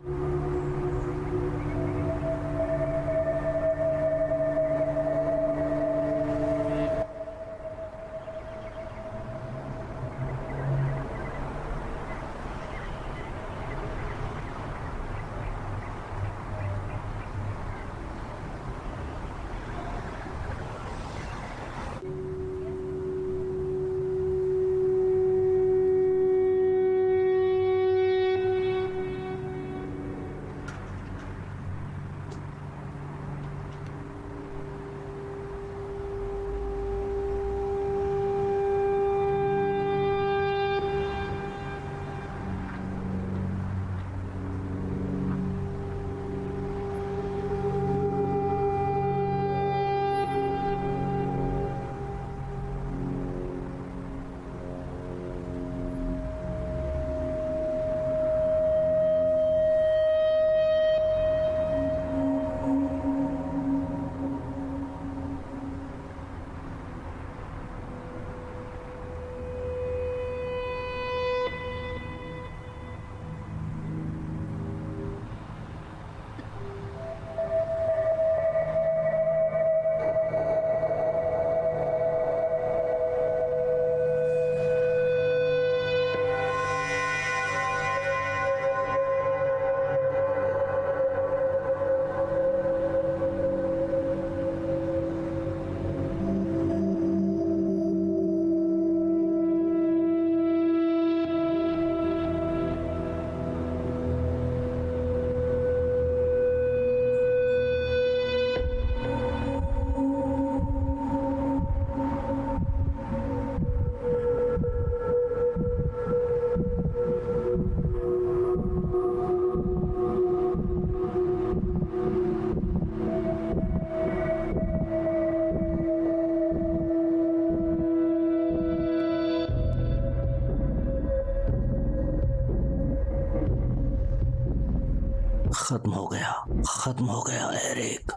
खत्म हो गया एरिक।